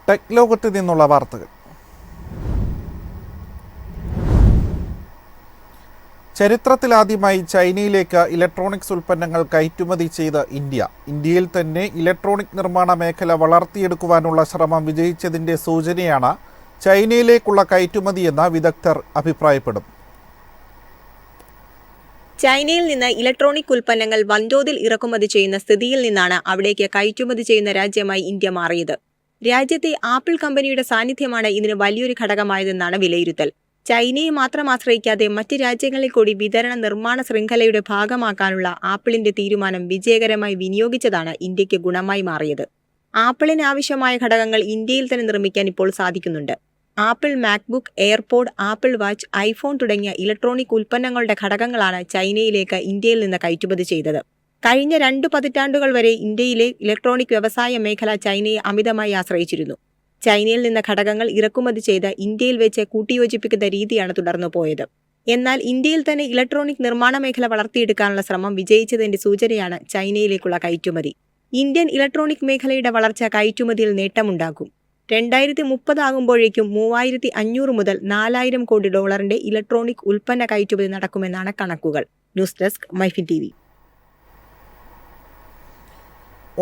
Tech ലോകത്ത് നിന്നുള്ള വാർത്തകൾ. ചരിത്രത്തിലാദ്യമായി ചൈനയിലേക്ക് ഇലക്ട്രോണിക്സ് ഉൽപ്പന്നങ്ങൾ കയറ്റുമതി ചെയ്ത ഇന്ത്യയിൽ തന്നെ ഇലക്ട്രോണിക് നിർമ്മാണ മേഖല വളർത്തിയെടുക്കുവാനുള്ള ശ്രമം വിജയിച്ചതിൻ്റെ സൂചനയാണ് ചൈനയിലേക്കുള്ള കയറ്റുമതിയെന്ന് വിദഗ്ധർ അഭിപ്രായപ്പെടുന്നു. ചൈനയിൽ നിന്ന് ഇലക്ട്രോണിക് ഉൽപ്പന്നങ്ങൾ വൻതോതിൽ ഇറക്കുമതി ചെയ്യുന്ന സ്ഥിതിയിൽ നിന്നാണ് അവിടേക്ക് കയറ്റുമതി ചെയ്യുന്ന രാജ്യമായി ഇന്ത്യ മാറിയത്. രാജ്യത്തെ ആപ്പിൾ കമ്പനിയുടെ സാന്നിധ്യമാണ് ഇതിന് വലിയൊരു ഘടകമായതെന്നാണ് വിലയിരുത്തൽ. ചൈനയെ മാത്രം ആശ്രയിക്കാതെ മറ്റ് രാജ്യങ്ങളിൽ കൂടി വിതരണ നിർമ്മാണ ശൃംഖലയുടെ ഭാഗമാക്കാനുള്ള ആപ്പിളിന്റെ തീരുമാനം വിജയകരമായി വിനിയോഗിച്ചതാണ് ഇന്ത്യക്ക് ഗുണമായി മാറിയത്. ആപ്പിളിന് ആവശ്യമായ ഘടകങ്ങൾ ഇന്ത്യയിൽ തന്നെ നിർമ്മിക്കാൻ ഇപ്പോൾ സാധിക്കുന്നുണ്ട്. Apple MacBook, AirPod, apple watch, iPhone തുടങ്ങിയ ഇലക്ട്രോണിക് ഉൽപ്പന്നങ്ങളുടെ ഘടകങ്ങളാണ് ചൈനയിലേക്ക് ഇന്ത്യയിൽ നിന്ന് കയറ്റുമതി ചെയ്തത്. കഴിഞ്ഞ 2 പതിറ്റാണ്ടുകൾ വരെ ഇന്ത്യയിലെ ഇലക്ട്രോണിക് വ്യവസായ മേഖല ചൈനയെ അമിതമായി ആശ്രയിച്ചിരുന്നു. ചൈനയിൽ നിന്ന് ഘടകങ്ങൾ ഇറക്കുമതി ചെയ്ത് ഇന്ത്യയിൽ വെച്ച് കൂട്ടിയോജിപ്പിക്കുന്ന രീതിയാണ് തുടർന്നു പോയത്. എന്നാൽ ഇന്ത്യയിൽ തന്നെ ഇലക്ട്രോണിക് നിർമ്മാണ മേഖല വളർത്തിയെടുക്കാനുള്ള ശ്രമം വിജയിച്ചതിന്റെ സൂചനയാണ് ചൈനയിലേക്കുള്ള കയറ്റുമതി. ഇന്ത്യൻ ഇലക്ട്രോണിക് മേഖലയുടെ വളർച്ച കയറ്റുമതിയിൽ നേട്ടമുണ്ടാക്കും. 2030 ആകുമ്പോഴേക്കും 3500 മുതൽ 4000 കോടി ഡോളറിന്റെ ഇലക്ട്രോണിക് ഉൽപ്പന്ന കയറ്റുമതി നടക്കുമെന്നാണ് കണക്കുകൾ. News desk MyFin TV.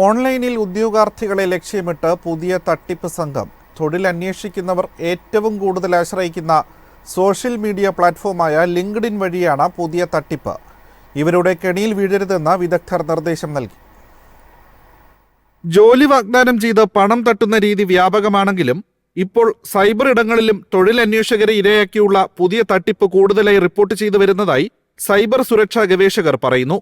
ഓൺലൈനിൽ ഉദ്യോഗാർത്ഥികളെ ലക്ഷ്യമിട്ട് പുതിയ തട്ടിപ്പ് സംഘം. തൊഴിൽ അന്വേഷിക്കുന്നവർ ഏറ്റവും കൂടുതൽ ആശ്രയിക്കുന്ന സോഷ്യൽ മീഡിയ പ്ലാറ്റ്ഫോമായ ലിങ്ക്ഡിൻ വഴിയാണ് പുതിയ തട്ടിപ്പ്. ഇവരുടെ കെണിയിൽ വീഴരുതെന്ന് വിദഗ്ധർ നിർദ്ദേശം നൽകി. ജോലി വാഗ്ദാനം ചെയ്ത് പണം തട്ടുന്ന രീതി വ്യാപകമാണെങ്കിലും ഇപ്പോൾ സൈബർ ഇടങ്ങളിലും തൊഴിലന്വേഷകരെ ഇരയാക്കിയുള്ള പുതിയ തട്ടിപ്പ് കൂടുതലായി റിപ്പോർട്ട് ചെയ്തു വരുന്നതായി സൈബർ സുരക്ഷാ ഗവേഷകർ പറയുന്നു.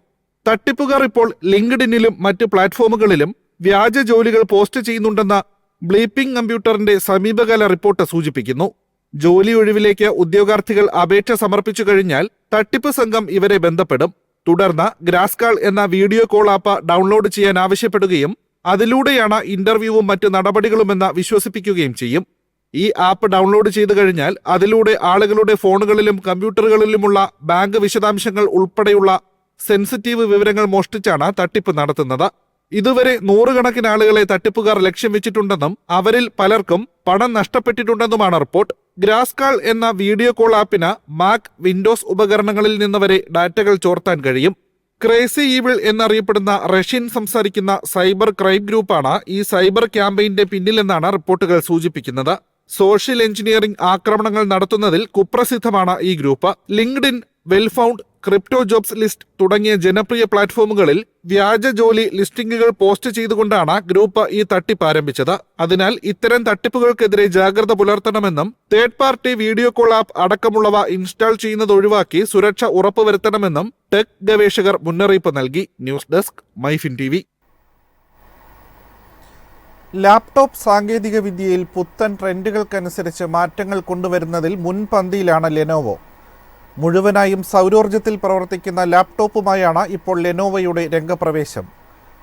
തട്ടിപ്പുകാർ ഇപ്പോൾ ലിങ്ക്ഡിനിലും മറ്റ് പ്ലാറ്റ്ഫോമുകളിലും വ്യാജ ജോലികൾ പോസ്റ്റ് ചെയ്യുന്നുണ്ടെന്ന ബ്ലീപ്പിംഗ് കമ്പ്യൂട്ടറിന്റെ സമീപകാല റിപ്പോർട്ട് സൂചിപ്പിക്കുന്നു. ജോലി ഒഴിവിലേക്ക് ഉദ്യോഗാർത്ഥികൾ അപേക്ഷ സമർപ്പിച്ചു കഴിഞ്ഞാൽ തട്ടിപ്പ് സംഘം ഇവരെ ബന്ധപ്പെടും. തുടർന്ന് ഗ്രാസ്കാൾ എന്ന വീഡിയോ കോൾ ആപ്പ് ഡൗൺലോഡ് ചെയ്യാൻ ആവശ്യപ്പെടുകയും അതിലൂടെയാണ് ഇന്റർവ്യൂവും മറ്റ് നടപടികളുമെന്ന് വിശ്വസിപ്പിക്കുകയും ചെയ്യും. ഈ ആപ്പ് ഡൗൺലോഡ് ചെയ്തു കഴിഞ്ഞാൽ അതിലൂടെ ആളുകളുടെ ഫോണുകളിലും കമ്പ്യൂട്ടറുകളിലുമുള്ള ബാങ്ക് വിശദാംശങ്ങൾ ഉൾപ്പെടെയുള്ള സെൻസിറ്റീവ് വിവരങ്ങൾ മോഷ്ടിച്ചാണ് തട്ടിപ്പ് നടത്തുന്നത്. ഇതുവരെ 100 കണക്കിന് ആളുകളെ തട്ടിപ്പുകാർ ലക്ഷ്യം വെച്ചിട്ടുണ്ടെന്നും അവരിൽ പലർക്കും പണം നഷ്ടപ്പെട്ടിട്ടുണ്ടെന്നുമാണ് റിപ്പോർട്ട്. ഗ്രാസ്കാൾ എന്ന വീഡിയോ കോൾ ആപ്പിന് മാക്, വിൻഡോസ് ഉപകരണങ്ങളിൽ നിന്ന് വരെ ഡാറ്റകൾ ചോർത്താൻ കഴിയും. ക്രേസി ഈവിൾ എന്നറിയപ്പെടുന്ന റഷ്യൻ സംസാരിക്കുന്ന സൈബർ ക്രൈം ഗ്രൂപ്പാണ് ഈ സൈബർ ക്യാമ്പയിന്റെ പിന്നിലെന്നാണ് റിപ്പോർട്ടുകൾ സൂചിപ്പിക്കുന്നത്. സോഷ്യൽ എഞ്ചിനീയറിംഗ് ആക്രമണങ്ങൾ നടത്തുന്നതിൽ കുപ്രസിദ്ധമാണ് ഈ group. LinkedIn, Wellfound, crypto jobs list തുടങ്ങിയ ജനപ്രിയ പ്ലാറ്റ്ഫോമുകളിൽ വ്യാജ ജോലി ലിസ്റ്റിംഗുകൾ പോസ്റ്റ് ചെയ്തുകൊണ്ടാണ് ഗ്രൂപ്പ് ഈ തട്ടിപ്പ് ആരംഭിച്ചത്. അതിനാൽ ഇത്തരം തട്ടിപ്പുകൾക്കെതിരെ ജാഗ്രത പുലർത്തണമെന്നും third party video call app അടക്കമുള്ളവ ഇൻസ്റ്റാൾ ചെയ്യുന്നത് ഒഴിവാക്കി സുരക്ഷ ഉറപ്പുവരുത്തണമെന്നും ടെക് ഗവേഷകർ മുന്നറിയിപ്പ് നൽകി. News desk MyFin TV. Laptop സാങ്കേതിക വിദ്യയിൽ പുത്തൻ ട്രെൻഡുകൾക്കനുസരിച്ച് മാറ്റങ്ങൾ കൊണ്ടുവരുന്നതിൽ മുൻപന്തിയിലാണ് ലെനോവോ. മുഴുവനായും സൗരോർജ്ജത്തിൽ പ്രവർത്തിക്കുന്ന ലാപ്ടോപ്പുമായാണ് ഇപ്പോൾ ലെനോവോയുടെ രംഗപ്രവേശം.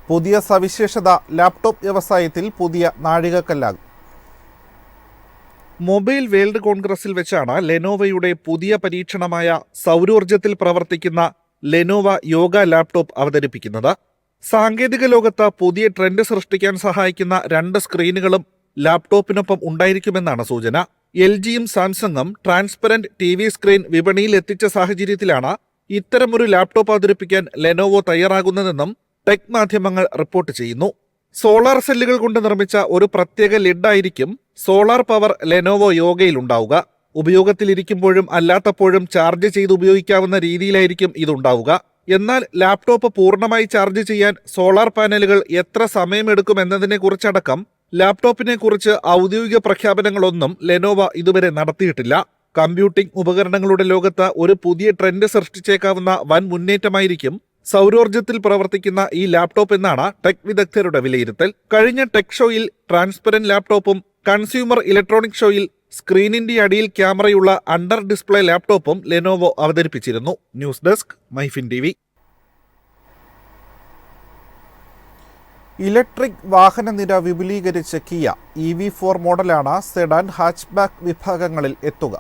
പുതിയ സവിശേഷത ലാപ്ടോപ്പ് വ്യവസായത്തിൽ പുതിയ നാഴികക്കല്ലാകും. മൊബൈൽ വേൾഡ് കോൺഗ്രസിൽ വെച്ചാണ് ലെനോവോയുടെ പുതിയ പരീക്ഷണമായ സൗരോർജ്ജത്തിൽ പ്രവർത്തിക്കുന്ന ലെനോവ യോഗ ലാപ്ടോപ്പ് അവതരിപ്പിക്കുന്നത്. സാങ്കേതിക ലോകത്ത് പുതിയ ട്രെൻഡ് സൃഷ്ടിക്കാൻ സഹായിക്കുന്ന 2 സ്ക്രീനുകളും ലാപ്ടോപ്പിനൊപ്പം ഉണ്ടായിരിക്കുമെന്നാണ് സൂചന. LGയും സാംസങ്ങും ട്രാൻസ്പെറന്റ് TV സ്ക്രീൻ വിപണിയിൽ എത്തിച്ച സാഹചര്യത്തിലാണ് ഇത്തരമൊരു ലാപ്ടോപ്പ് അവതരിപ്പിക്കാൻ ലെനോവോ തയ്യാറാകുന്നതെന്നും ടെക് മാധ്യമങ്ങൾ റിപ്പോർട്ട് ചെയ്യുന്നു. സോളാർ സെല്ലുകൾ കൊണ്ട് നിർമ്മിച്ച ഒരു പ്രത്യേക ലിഡായിരിക്കും സോളാർ പവർ ലെനോവോ യോഗയിൽ ഉണ്ടാവുക. ഉപയോഗത്തിലിരിക്കുമ്പോഴും അല്ലാത്തപ്പോഴും ചാർജ് ചെയ്ത് ഉപയോഗിക്കാവുന്ന രീതിയിലായിരിക്കും ഇതുണ്ടാവുക. എന്നാൽ ലാപ്ടോപ്പ് പൂർണ്ണമായി ചാർജ് ചെയ്യാൻ സോളാർ പാനലുകൾ എത്ര സമയമെടുക്കുമെന്നതിനെ കുറിച്ചടക്കം ലാപ്ടോപ്പിനെ കുറിച്ച് ഔദ്യോഗിക പ്രഖ്യാപനങ്ങളൊന്നും ലെനോവ ഇതുവരെ നടത്തിയിട്ടില്ല. കമ്പ്യൂട്ടിംഗ് ഉപകരണങ്ങളുടെ ലോകത്ത് ഒരു പുതിയ ട്രെൻഡ് സൃഷ്ടിച്ചേക്കാവുന്ന വൻ മുന്നേറ്റമായിരിക്കും സൗരോർജ്ജത്തിൽ പ്രവർത്തിക്കുന്ന ഈ ലാപ്ടോപ്പ് എന്നാണ് ടെക് വിദഗ്ധരുടെ വിലയിരുത്തൽ. കഴിഞ്ഞ ടെക് ഷോയിൽ ട്രാൻസ്പെറന്റ് ലാപ്ടോപ്പും കൺസ്യൂമർ ഇലക്ട്രോണിക് ഷോയിൽ സ്ക്രീനിന്റെ അടിയിൽ ക്യാമറയുള്ള അണ്ടർ ഡിസ്പ്ലേ ലാപ്ടോപ്പും ലെനോവോ അവതരിപ്പിച്ചിരുന്നു. News desk MyFin TV. Electric വാഹന നിര വിപുലീകരിച്ച കിയ EV4 മോഡലാണ് സെഡാൻ, ഹാച്ച്ബാക്ക് വിഭാഗങ്ങളിൽ എത്തുക.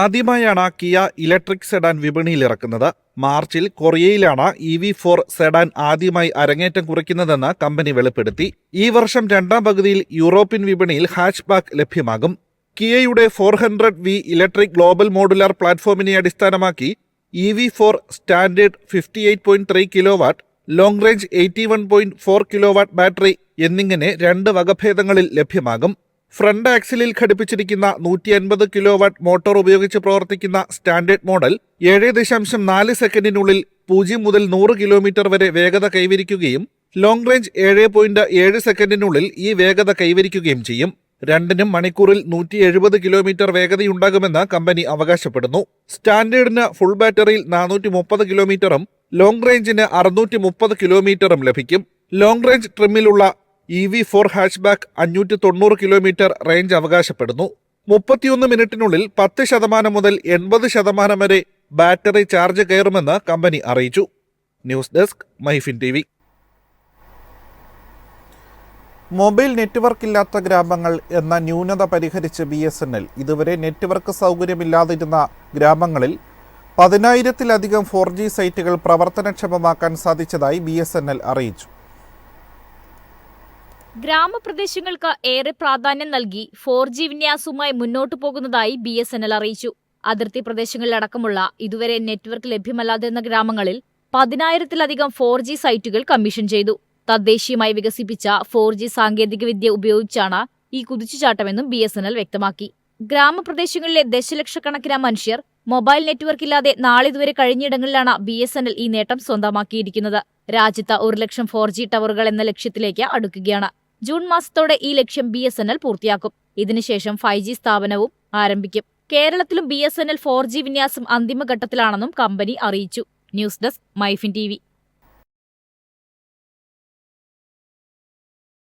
ആദ്യമായാണ് കിയ ഇലക്ട്രിക് സെഡാൻ വിപണിയിലിറക്കുന്നത്. മാർച്ചിൽ കൊറിയയിലാണ് EV4 സെഡാൻ ആദ്യമായി അരങ്ങേറ്റം കുറിക്കുന്നതെന്ന് കമ്പനി വെളിപ്പെടുത്തി. ഈ വർഷം രണ്ടാം പകുതിയിൽ യൂറോപ്യൻ വിപണിയിൽ ഹാച്ച്ബാക്ക് ലഭ്യമാകും. കിയയുടെ 400V ഇലക്ട്രിക് ഗ്ലോബൽ മോഡുലാർ പ്ലാറ്റ്ഫോമിനെ അടിസ്ഥാനമാക്കി EV4 standard 58.3 kilowatt, long range 81.4 kilowatt battery എന്നിങ്ങനെ 2 വകഭേദങ്ങളിൽ ലഭ്യമാകും. ഫ്രണ്ട് ആക്സിലിൽ ഘടിപ്പിച്ചിരിക്കുന്ന 150 കിലോവാട്ട് മോട്ടോർ ഉപയോഗിച്ച് പ്രവർത്തിക്കുന്ന സ്റ്റാൻഡേർഡ് മോഡൽ 7.4 സെക്കൻഡിനുള്ളിൽ 0 മുതൽ 100 കിലോമീറ്റർ വരെ വേഗത കൈവരിക്കുകയും ലോങ് റേഞ്ച് 7.7 സെക്കൻഡിനുള്ളിൽ ഈ വേഗത കൈവരിക്കുകയും ചെയ്യും. രണ്ടിനും മണിക്കൂറിൽ 170 കിലോമീറ്റർ വേഗതയുണ്ടാകുമെന്ന് കമ്പനി അവകാശപ്പെടുന്നു. സ്റ്റാൻഡേർഡിന് ഫുൾ ബാറ്ററിയിൽ 430 കിലോമീറ്ററും ലോങ് റേഞ്ചിന് 630 കിലോമീറ്ററും ലഭിക്കും. ലോങ് റേഞ്ച് ട്രിമ്മിലുള്ള EV4 ഹാച്ച്ബാക്ക് 590 കിലോമീറ്റർ റേഞ്ച് അവകാശപ്പെടുന്നു. 31 മിനിറ്റിനുള്ളിൽ 10% മുതൽ 80% വരെ ബാറ്ററി ചാർജ് കയറുമെന്ന് കമ്പനി അറിയിച്ചു. News desk MyFin TV. Mobile network ഇല്ലാത്ത ഗ്രാമങ്ങൾ എന്ന ന്യൂനത പരിഹരിച്ച് BSNL ഇതുവരെ നെറ്റ്വർക്ക് സൗകര്യമില്ലാതിരുന്ന ഗ്രാമങ്ങളിൽ 10,000-ലധികം 4G സൈറ്റുകൾ പ്രവർത്തനക്ഷമമാക്കാൻ സാധിച്ചതായി BSNL അറിയിച്ചു. ഗ്രാമപ്രദേശങ്ങൾക്ക് ഏറെ പ്രാധാന്യം നൽകി 4G വിന്യാസവുമായി മുന്നോട്ടു പോകുന്നതായി BSNL അറിയിച്ചു. അതിർത്തി പ്രദേശങ്ങളിലടക്കമുള്ള ഇതുവരെ നെറ്റ്വർക്ക് ലഭ്യമല്ലാതിരുന്ന ഗ്രാമങ്ങളിൽ 10,000-ലധികം 4G സൈറ്റുകൾ കമ്മീഷൻ ചെയ്തു. തദ്ദേശീയമായി വികസിപ്പിച്ച 4G സാങ്കേതികവിദ്യ ഉപയോഗിച്ചാണ് ഈ കുതിച്ചുചാട്ടമെന്നും BSNL വ്യക്തമാക്കി. ഗ്രാമപ്രദേശങ്ങളിലെ ദശലക്ഷക്കണക്കിന് മനുഷ്യർ മൊബൈൽ നെറ്റ്വർക്ക് ഇല്ലാതെ നാളിതുവരെ കഴിഞ്ഞിടങ്ങളിലാണ് BSNL ഈ നേട്ടം സ്വന്തമാക്കിയിരിക്കുന്നത്. രാജ്യത്ത് 1 ലക്ഷം 4G ടവറുകൾ എന്ന ലക്ഷ്യത്തിലേക്ക് അടുക്കുകയാണ്. ജൂൺ മാസത്തോടെ ഈ ലക്ഷ്യം BSNL പൂർത്തിയാക്കും. ഇതിനുശേഷം 5G സ്ഥാപനവും ആരംഭിക്കും. കേരളത്തിലും BSNL 4G വിന്യാസം അന്തിമഘട്ടത്തിലാണെന്നും കമ്പനി അറിയിച്ചു. News desk MyFin TV.